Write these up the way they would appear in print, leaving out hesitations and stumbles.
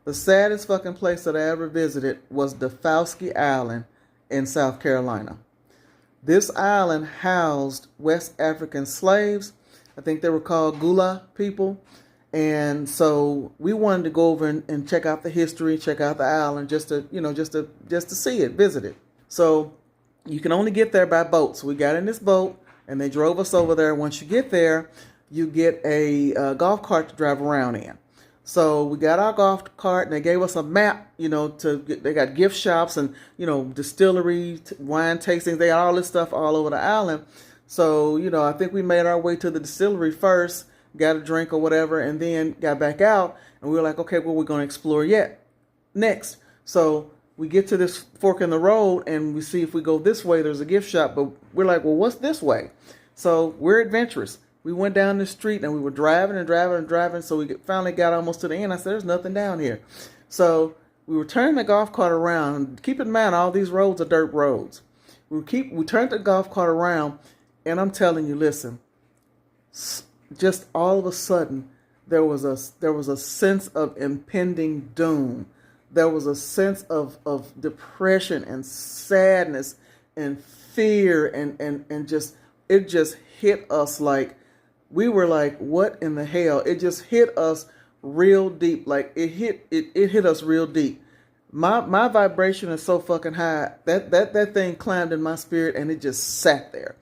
The saddest fucking place that I ever visited was Defowski Island in South Carolina. This island housed West African slaves. I think they were called Gullah people. And so we wanted to go over and check out the history, check out the island, just to see it, visit it. So you can only get there by boat. So we got in this boat and they drove us over there. Once you get there, you get a golf cart to drive around in. So we got our golf cart and they gave us a map, they got gift shops and, distillery, wine tastings. They got all this stuff all over the island. So, I think we made our way to the distillery first, got a drink or whatever, and then got back out. And we were like, okay, well, we're going to explore next. So we get to this fork in the road and we see if we go this way, there's a gift shop. But we're like, well, what's this way? So we're adventurous. We went down the street and we were driving and driving and driving. So we finally got almost to the end. I said, there's nothing down here. So we were turning the golf cart around. Keep in mind, all these roads are dirt roads. We turned the golf cart around, and I'm telling you, listen, just all of a sudden, there was a sense of impending doom. There was a sense of depression and sadness and fear and just, it just hit us like, we were like, what in the hell? It just hit us real deep. Like it hit us real deep. My vibration is so fucking high that thing climbed in my spirit and it just sat there.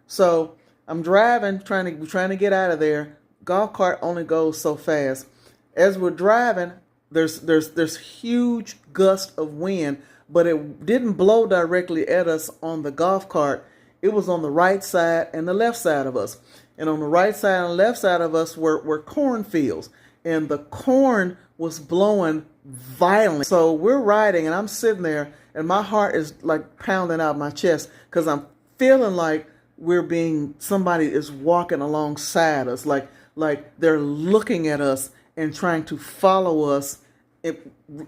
So I'm driving, trying to get out of there. Golf cart only goes so fast. As we're driving, there's huge gust of wind, but it didn't blow directly at us on the golf cart. It was on the right side and the left side of us. And on the right side and left side of us were cornfields. And the corn was blowing violently. So we're riding and I'm sitting there and my heart is like pounding out my chest because I'm feeling like somebody is walking alongside us. Like they're looking at us and trying to follow us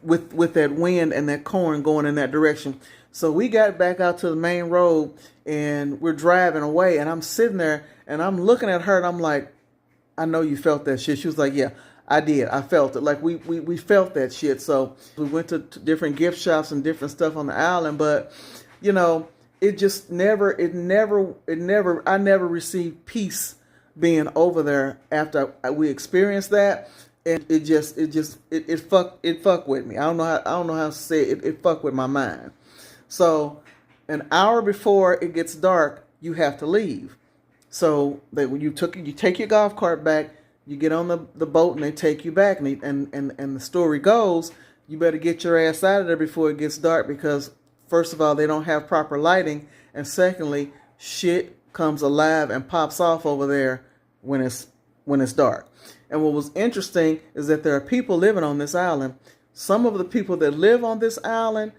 with that wind and that corn going in that direction. So we got back out to the main road and we're driving away and I'm sitting there and I'm looking at her and I'm like, I know you felt that shit. She was like, yeah, I did. I felt it. Like we felt that shit. So we went to different gift shops and different stuff on the island, but it just never, I never received peace being over there after we experienced that. And it fucked with me. I don't know how to say it. It fucked with my mind. So an hour before it gets dark, you have to leave. So when you take your golf cart back, you get on the boat and they take you back. And the story goes, you better get your ass out of there before it gets dark because first of all, they don't have proper lighting. And secondly, shit comes alive and pops off over there when it's dark. And what was interesting is that there are people living on this island. Some of the people that live on this island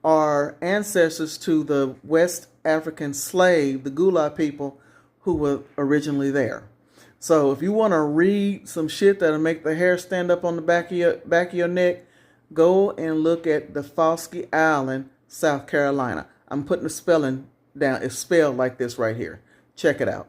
are ancestors to the West African slave, the Gullah people who were originally there. So if you want to read some shit that'll make the hair stand up on the back of your neck, go and look at Defowski Island, South Carolina. I'm putting the spelling down. It's spelled like this right here. Check it out.